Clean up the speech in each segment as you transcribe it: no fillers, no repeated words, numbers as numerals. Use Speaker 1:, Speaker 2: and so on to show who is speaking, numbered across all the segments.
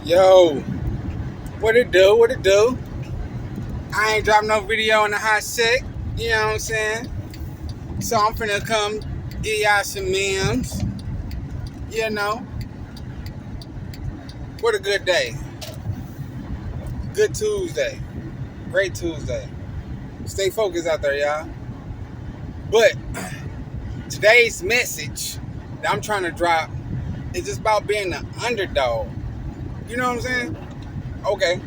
Speaker 1: Yo, what it do? What it do? I ain't dropped no video in a hot sec. You know what I'm saying? So I'm finna come give y'all some memes. You know, what a good day. Good Tuesday. Great Tuesday. Stay focused out there, y'all. But today's message that I'm trying to drop is just about being an underdog. You know what I'm saying? Okay.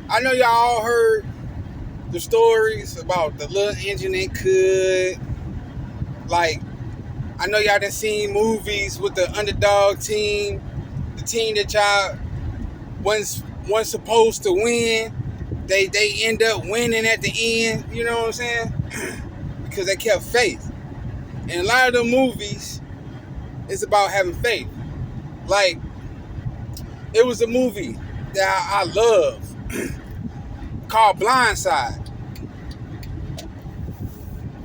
Speaker 1: I know y'all all heard the stories about the little engine that could. Like, I know y'all done seen movies with the underdog team, the team that y'all wasn't supposed to win. They end up winning at the end. You know what I'm saying? Because they kept faith. And a lot of the movies is about having faith. Like, it was a movie that I love called Blindside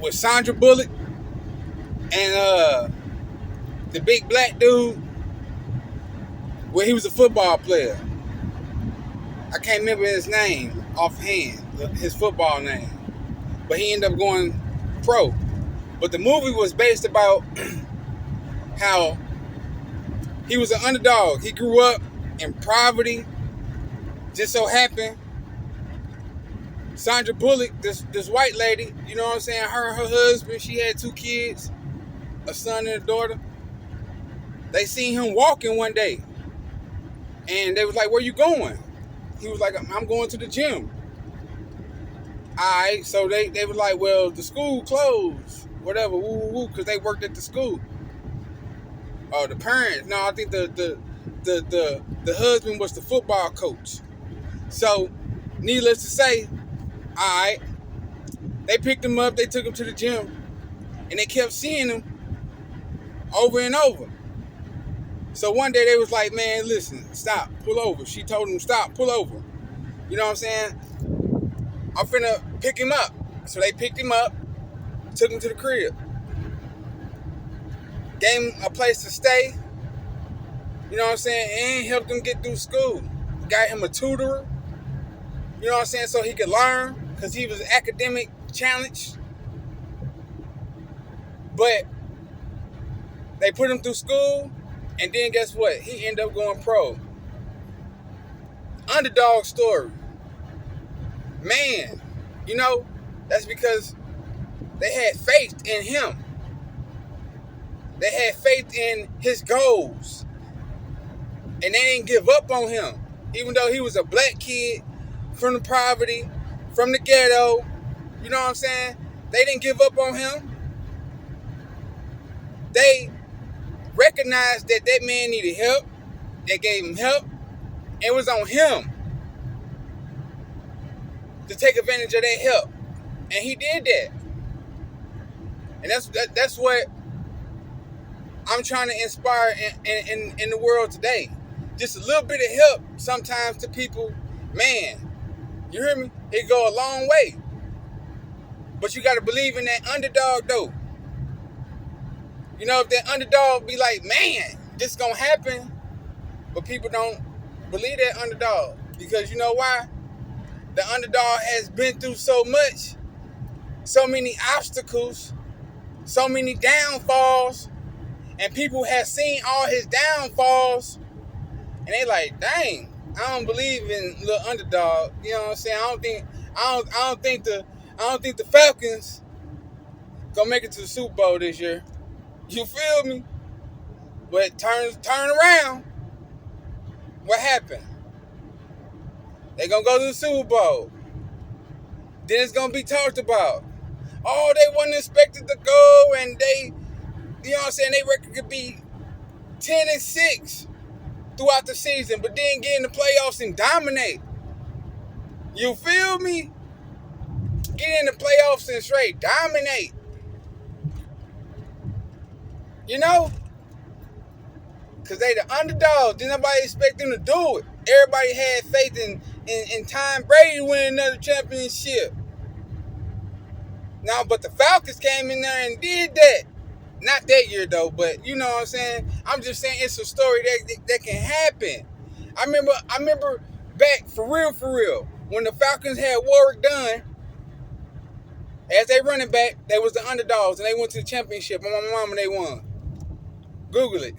Speaker 1: with Sandra Bullock and the big black dude where he was a football player. I can't remember his name offhand, his football name. But he ended up going pro. But the movie was based about how he was an underdog. He grew up in poverty. Just so happened, Sandra Bullock, this white lady, you know what I'm saying? Her and her husband, she had 2 kids, a son and a daughter. They seen him walking one day. And they was like, where you going? He was like, I'm going to the gym. Alright, so they were like, well, the school closed, whatever, because they worked at the school. Oh, the parents. No, I think the husband was the football coach. So, needless to say, alright, they picked him up, they took him to the gym, and they kept seeing him over and over. So one day they was like, man, listen, stop, pull over. She told him, stop, pull over. You know what I'm saying? I'm finna pick him up. So they picked him up, took him to the crib, gave him a place to stay, you know what I'm saying, and helped him get through school. Got him a tutor, you know what I'm saying, so he could learn, because he was academic challenged. But they put him through school, and then guess what? He ended up going pro. Underdog story. Man, you know, that's because they had faith in him. They had faith in his goals. And they didn't give up on him. Even though he was a black kid from the poverty, from the ghetto, you know what I'm saying? They didn't give up on him. They recognized that that man needed help. They gave him help. It was on him to take advantage of that help. And he did that. And that's what I'm trying to inspire in the world today. Just a little bit of help sometimes to people. Man, you hear me? It go a long way. But you got to believe in that underdog, though. You know, if that underdog be like, man, this going to happen. But people don't believe that underdog. Because you know why? The underdog has been through so much. So many obstacles. So many downfalls. And people have seen all his downfalls. And they like, dang, I don't believe in little underdog. You know what I'm saying? I don't think the Falcons gonna make it to the Super Bowl this year. You feel me? But turn around. What happened? They gonna go to the Super Bowl. Then it's gonna be talked about. Oh, they wasn't expected to go, and they, you know what I'm saying, they record could be 10-6 throughout the season, but then get in the playoffs and dominate. You feel me? Get in the playoffs and straight dominate. You know? Because they the underdog. Didn't nobody expect them to do it. Everybody had faith in Tom Brady winning another championship. Now, but the Falcons came in there and did that. Not that year, though, but you know what I'm saying? I'm just saying it's a story that can happen. I remember back for real, when the Falcons had Warwick Dunn as they running back, they was the underdogs and they went to the championship. My mom and they won. Google it.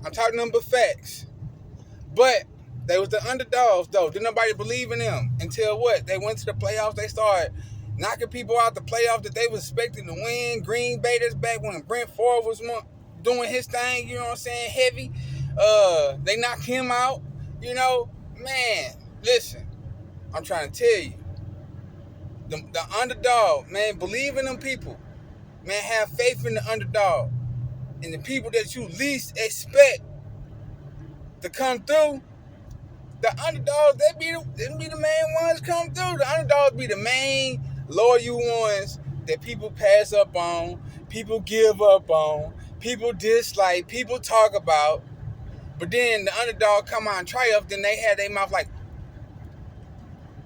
Speaker 1: I'm talking nothing but facts. But they was the underdogs though. Didn't nobody believe in them until what? They went to the playoffs. They started knocking people out the playoffs that they was expecting to win. Green Bay, that's back when Brent Favre was doing his thing. You know what I'm saying? Heavy. They knocked him out. You know, man. Listen, I'm trying to tell you, the underdog, man. Believe in them people, man. Have faith in the underdog and the people that you least expect to come through. The underdogs, they be the main ones come through. The underdogs be the main loyal ones that people pass up on, people give up on, people dislike, people talk about. But then the underdog come out and triumph, then they had their mouth like,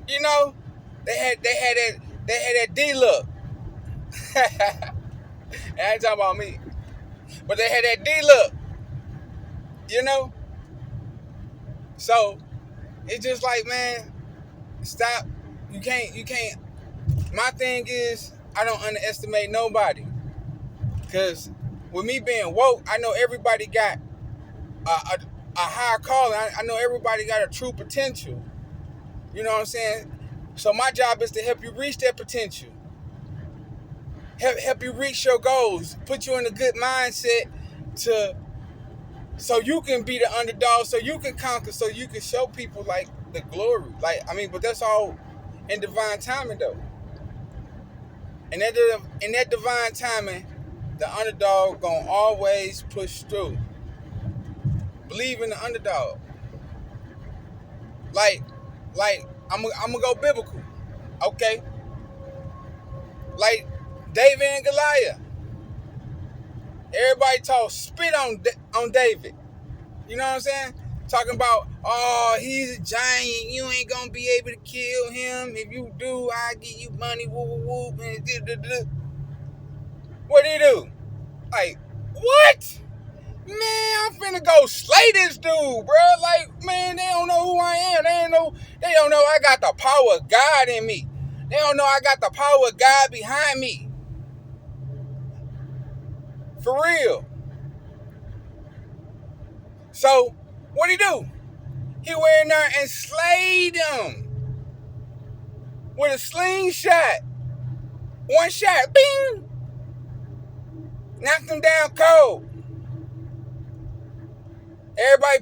Speaker 1: you know, they had that D look. I ain't talking about me, but they had that D look, you know. So it's just like, man, stop. You can't. My thing is, I don't underestimate nobody. Because with me being woke, I know everybody got a higher calling. I know everybody got a true potential. You know what I'm saying? So my job is to help you reach that potential. Help you reach your goals. Put you in a good mindset so you can be the underdog, so you can conquer, so you can show people like the glory. But that's all in divine timing though. And in that divine timing, the underdog gonna always push through. Believe in the underdog. Like I'm gonna go biblical, okay? Like David and Goliath. Everybody talk spit on David. You know what I'm saying? Talking about, oh, he's a giant. You ain't gonna be able to kill him. If you do, I'll give you money. Whoop whoop whoop. What did he do? Like, what? Man, I'm finna go slay this dude, bro. Like, man, they don't know who I am. They don't know I got the power of God in me. They don't know I got the power of God behind me. For real. So, what'd he do? He went in there and slayed him with a slingshot. One shot, bing! Knocked him down cold. Everybody